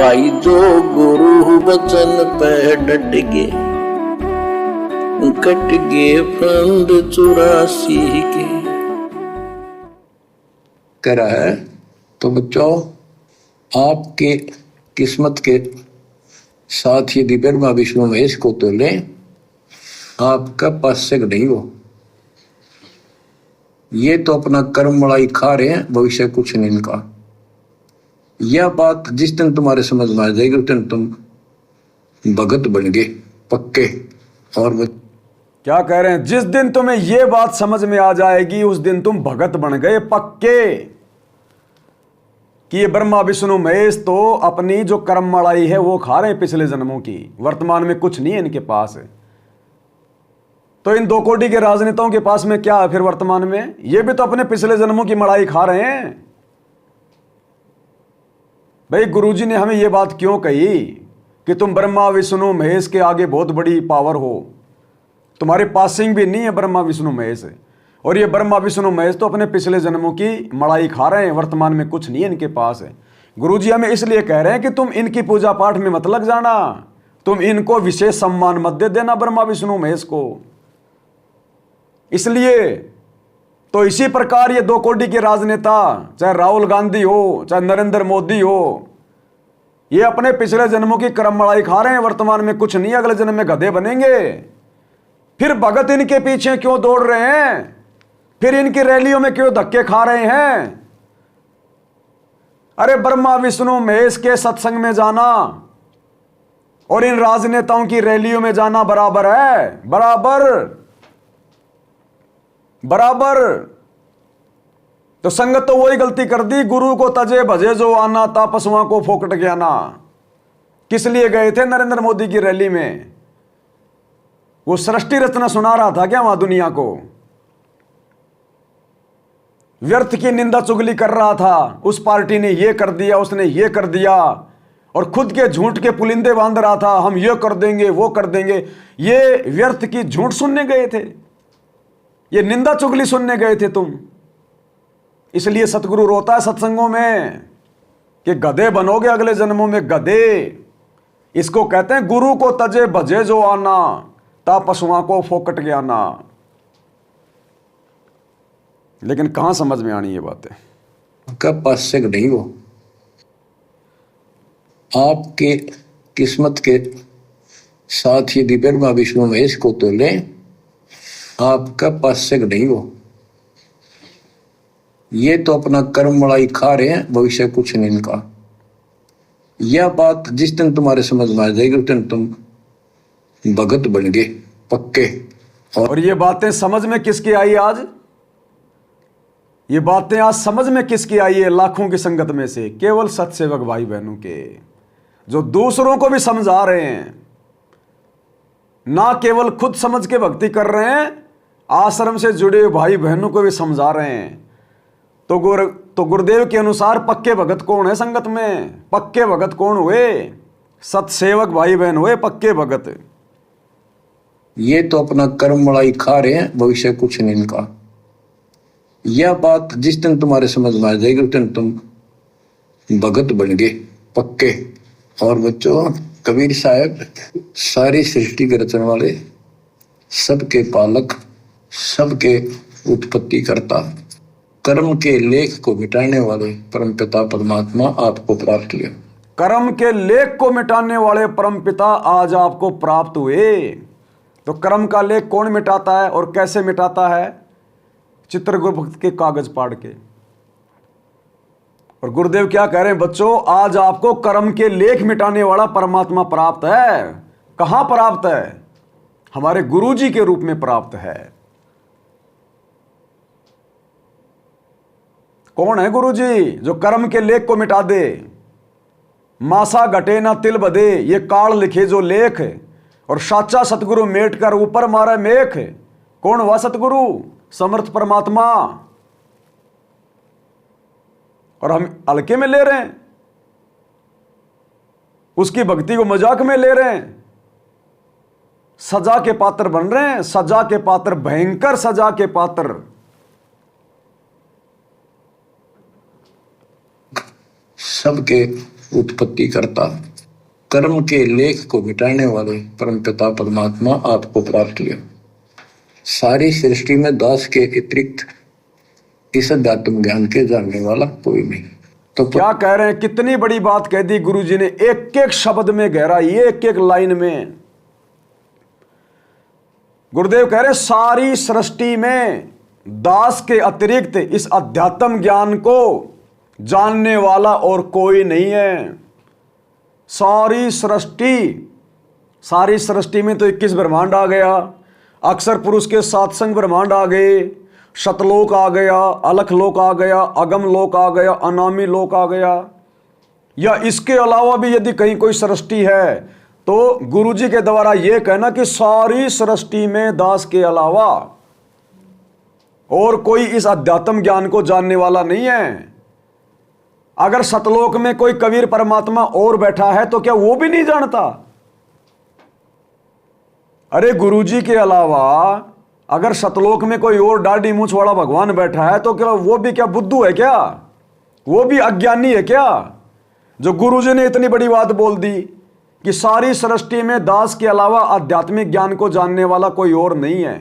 भाई जो गुरु वचन पे डट गए, कट गए फंद 84 के। कह रहा है तो बच्चों, आपके किस्मत के साथ यदि ब्रह्मा विष्णु महेश को तो ले, आपका पास्यक नहीं हो। ये तो अपना कर्म मलाई खा रहे हैं, भविष्य कुछ नहीं इनका। यह बात जिस दिन तुम्हारे समझ में आ जाएगी उस दिन तुम भगत बन गए पक्के। और क्या कह रहे हैं? जिस दिन तुम्हें यह बात समझ में आ जाएगी उस दिन तुम भगत बन गए पक्के। कि ये ब्रह्मा विष्णु महेश तो अपनी जो कर्म मलाई है वो खा रहे हैं पिछले जन्मों की, वर्तमान में कुछ नहीं है इनके पास। तो इन 2 कोटि के राजनेताओं के पास में क्या है फिर वर्तमान में? ये भी तो अपने पिछले जन्मों की मलाई खा रहे हैं। भाई गुरुजी ने हमें यह बात क्यों कही कि तुम ब्रह्मा विष्णु महेश के आगे बहुत बड़ी पावर हो, तुम्हारे पासिंग भी नहीं है ब्रह्मा विष्णु महेश। और ये ब्रह्मा विष्णु महेश तो अपने पिछले जन्मों की मलाई खा रहे हैं, वर्तमान में कुछ नहीं है इनके पास है। गुरुजी हमें इसलिए कह रहे हैं कि तुम इनकी पूजा पाठ में मत लग जाना, तुम इनको विशेष सम्मान मत दे देना ब्रह्मा विष्णु महेश को। इसलिए तो इसी प्रकार ये 2 कोटि के राजनेता, चाहे राहुल गांधी हो चाहे नरेंद्र मोदी हो, ये अपने पिछले जन्मों की कर्म मलाई खा रहे हैं, वर्तमान में कुछ नहीं, अगले जन्म में गधे बनेंगे। फिर भगत इनके पीछे क्यों दौड़ रहे हैं? फिर इनकी रैलियों में क्यों धक्के खा रहे हैं? अरे ब्रह्मा विष्णु महेश के सत्संग में जाना और इन राजनेताओं की रैलियों में जाना बराबर है, बराबर बराबर। तो संगत तो वही गलती कर दी, गुरु को तजे भजे जो आना, तापसुआ को फोकट ज्ञाना। किस लिए गए थे नरेंद्र मोदी की रैली में? वो सृष्टि रचना सुना रहा था क्या वहां दुनिया को? व्यर्थ की निंदा चुगली कर रहा था, उस पार्टी ने ये कर दिया, उसने ये कर दिया, और खुद के झूठ के पुलिंदे बांध रहा था, हम ये कर देंगे वो कर देंगे। ये व्यर्थ की झूठ सुनने गए थे, ये निंदा चुगली सुनने गए थे तुम। इसलिए सतगुरु रोता है सत्संगों में कि गधे बनोगे अगले जन्मों में, गधे। इसको कहते हैं गुरु को तजे भजे जो आना, ता पशुओं को फोकट ज्ञाना। लेकिन कहां समझ में आनी ये बातें? कब पास्यक नहीं हो। आपके किस्मत के साथ यदि ब्रह्मा विष्णु महेश को तो ले, आपका पास्यक नहीं हो। ये तो अपना कर्म मलाई खा रहे हैं, भविष्य कुछ नहीं इनका। यह बात जिस दिन तुम्हारे समझ में आ जाएगी उस दिन तुम भगत बन गए पक्के। और ये बातें समझ में किसकी आई आज? ये बातें आज समझ में किसकी आई है? लाखों की संगत में से केवल सत्सेवक भाई बहनों के, जो दूसरों को भी समझा रहे हैं, ना केवल खुद समझ के भक्ति कर रहे हैं, आश्रम से जुड़े भाई बहनों को भी समझा रहे हैं। तो गुरुदेव के अनुसार पक्के भगत कौन है संगत में? पक्के भगत कौन हुए? सत्सेवक भाई बहन हुए पक्के भगत। ये तो अपना कर्म मलाई खा रहे हैं, भविष्य कुछ नहीं इनका। यह बात जिस दिन तुम्हारे समझ में आ जाएगी उस दिन तुम भगत बन गए पक्के। और बच्चों, कबीर साहब सारी सृष्टि के रचने वाले, सबके पालक, सबके उत्पत्ति करता, कर्म के लेख को मिटाने वाले परम पिता परमात्मा आपको प्राप्त हुए। कर्म के लेख को मिटाने वाले परम पिता आज आपको प्राप्त हुए। तो कर्म का लेख कौन मिटाता है और कैसे मिटाता है? चित्रगुप्त के कागज पाड़ के। और गुरुदेव क्या कह रहे हैं बच्चों? आज आपको कर्म के लेख मिटाने वाला परमात्मा प्राप्त है। कहां प्राप्त है? हमारे गुरुजी के रूप में प्राप्त है। कौन है गुरुजी? जो कर्म के लेख को मिटा दे। मासा घटे ना तिल बदे, ये काल लिखे जो लेख, और साचा सतगुरु मेट कर ऊपर मारे मेख। कौन हुआ सतगुरु? समर्थ परमात्मा। और हम हल्के में ले रहे हैं, उसकी भक्ति को मजाक में ले रहे हैं, सजा के पात्र बन रहे हैं, सजा के पात्र, भयंकर सजा के पात्र। सबके उत्पत्ति करता, कर्म के लेख को मिटाने वाले परमपिता परमात्मा आपको प्राप्त किया। सारी सृष्टि में दास के अतिरिक्त इस अध्यात्म ज्ञान के जानने वाला कोई नहीं। तो क्या कह रहे हैं, कितनी बड़ी बात कह दी गुरुजी ने, एक एक शब्द में गहराई, एक एक लाइन में। गुरुदेव कह रहे सारी सृष्टि में दास के अतिरिक्त इस अध्यात्म ज्ञान को जानने वाला और कोई नहीं है। सारी सृष्टि में तो 21 ब्रह्मांड आ गया, अक्षर पुरुष के सातसंग ब्रह्मांड आ गए, शतलोक आ गया, अलख लोक आ गया, अगम लोक आ गया, अनामी लोक आ गया। या इसके अलावा भी यदि कहीं कोई सृष्टि है तो गुरुजी के द्वारा यह कहना कि सारी सृष्टि में दास के अलावा और कोई इस अध्यात्म ज्ञान को जानने वाला नहीं है। अगर सतलोक में कोई कबीर परमात्मा और बैठा है तो क्या वो भी नहीं जानता? अरे गुरुजी के अलावा अगर सतलोक में कोई और दाढ़ी मूंछ वाला भगवान बैठा है तो क्या वो भी क्या बुद्धू है क्या? वो भी अज्ञानी है क्या? जो गुरुजी ने इतनी बड़ी बात बोल दी कि सारी सृष्टि में दास के अलावा आध्यात्मिक ज्ञान को जानने वाला कोई और नहीं है,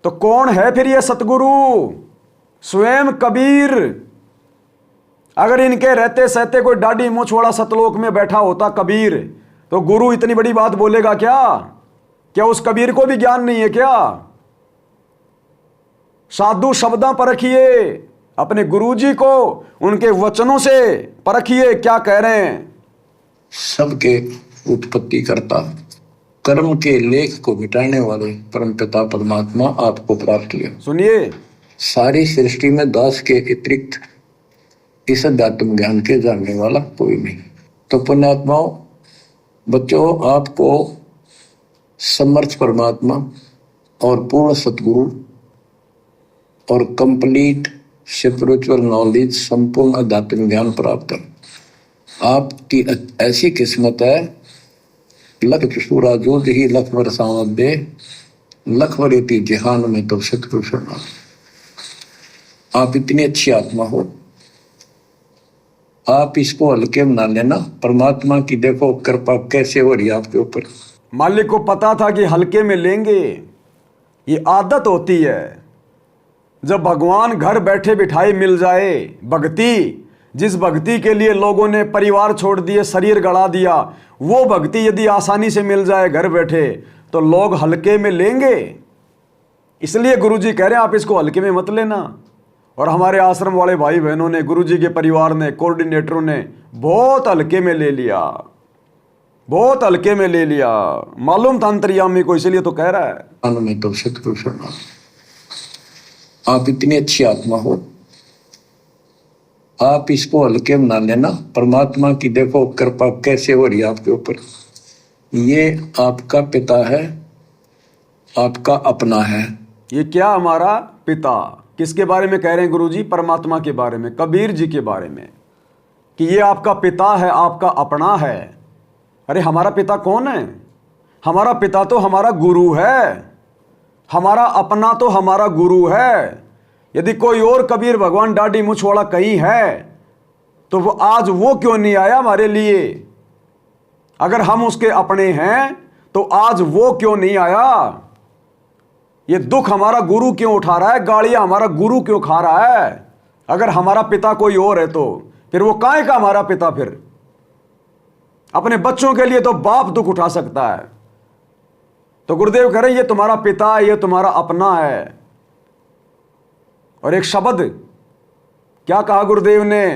तो कौन है फिर ये सतगुरु? स्वयं कबीर। अगर इनके रहते सहते कोई दाढ़ी मूंछ वाला सतलोक में बैठा होता कबीर, तो गुरु इतनी बड़ी बात बोलेगा क्या? क्या उस कबीर को भी ज्ञान नहीं है क्या? साधु शब्दां परखिए, अपने गुरुजी को उनके वचनों से परखिए क्या कह रहे हैं। सबके उत्पत्ति करता, कर्म के लेख को मिटाने वाले परमपिता परमात्मा आपको प्राप्त किया। सुनिए, सारी सृष्टि में दास के अतिरिक्त इस अध्यात्म ज्ञान के जानने वाला कोई नहीं। तो पुण्यात्माओं, बच्चों, आपको समर्थ परमात्मा और पूर्ण सतगुरु और कंप्लीट स्पिरिचुअल नॉलेज, संपूर्ण अध्यात्म ज्ञान प्राप्त है। आपकी ऐसी किस्मत है, लख चुसूरा जो ही लख बरसावत दे, लख बरेती जहान में तो सतपुरुष। आप इतनी अच्छी आत्मा हो, आप इसको हल्के में ना लेना। परमात्मा की देखो कृपा कैसे हो रही है आपके ऊपर। मालिक को पता था कि हल्के में लेंगे, ये आदत होती है। जब भगवान घर बैठे बिठाए मिल जाए, भक्ति, जिस भक्ति के लिए लोगों ने परिवार छोड़ दिए, शरीर गड़ा दिया, वो भक्ति यदि आसानी से मिल जाए घर बैठे तो लोग हल्के में लेंगे। इसलिए गुरुजी कह रहे हैं आप इसको हल्के में मत लेना। और हमारे आश्रम वाले भाई बहनों ने, गुरुजी के परिवार ने, कोऑर्डिनेटरों ने बहुत हल्के में ले लिया, बहुत हल्के में ले लिया। मालूम था अंतर्यामी को, इसलिए तो कह रहा है। में तो सतपुरुष। आप इतनी अच्छी आत्मा हो, आप इसको हल्के में ना लेना। परमात्मा की देखो कृपा कैसे हो रही है आपके ऊपर। ये आपका पिता है, आपका अपना है। ये क्या हमारा पिता? किसके बारे में कह रहे हैं गुरुजी? परमात्मा के बारे में, कबीर जी के बारे में, कि ये आपका पिता है, आपका अपना है। अरे हमारा पिता कौन है? हमारा पिता तो हमारा गुरु है, हमारा अपना तो हमारा गुरु है। यदि कोई और कबीर भगवान दाढ़ी मूंछ वाला कहीं है तो वो आज वो क्यों नहीं आया हमारे लिए? अगर हम उसके अपने हैं तो आज वो क्यों नहीं आया? ये दुख हमारा गुरु क्यों उठा रहा है? गालियां हमारा गुरु क्यों खा रहा है? अगर हमारा पिता कोई और है तो फिर वो काहे का हमारा पिता? फिर अपने बच्चों के लिए तो बाप दुख उठा सकता है। तो गुरुदेव कह रहे ये तुम्हारा पिता है, ये तुम्हारा अपना है। और एक शब्द क्या कहा गुरुदेव ने?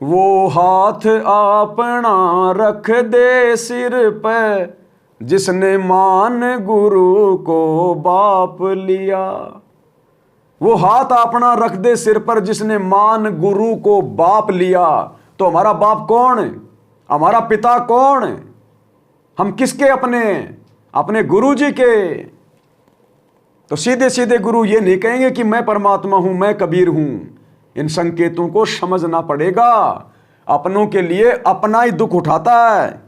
वो हाथ अपना रख दे सिर पे, जिसने मान गुरु को बाप लिया। वो हाथ अपना रख दे सिर पर, जिसने मान गुरु को बाप लिया। तो हमारा बाप कौन है? हमारा पिता कौन है? हम किसके अपने? अपने गुरु जी के। तो सीधे सीधे गुरु ये नहीं कहेंगे कि मैं परमात्मा हूं, मैं कबीर हूं। इन संकेतों को समझना पड़ेगा। अपनों के लिए अपना ही दुख उठाता है।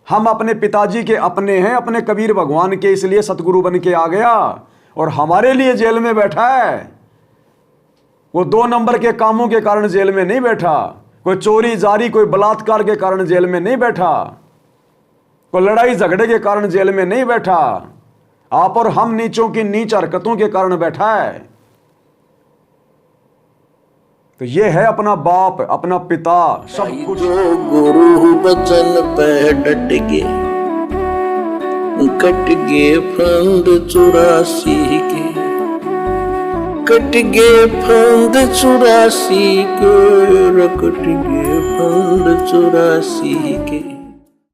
हम अपने पिताजी के अपने हैं, अपने कबीर भगवान के, इसलिए सतगुरु बन के आ गया और हमारे लिए जेल में बैठा है। वो 2 नंबर के कामों के कारण जेल में नहीं बैठा, कोई चोरी जारी कोई बलात्कार के कारण जेल में नहीं बैठा, कोई लड़ाई झगड़े के कारण जेल में नहीं बैठा, आप और हम नीचों की नीच हरकतों के कारण बैठा है। तो ये है अपना बाप, अपना पिता, सब कुछ। जो गुरु बचन पे डट गए, कट गए फंद 84 के, कट गए फंद 84 के, कट गए फंद 84 के।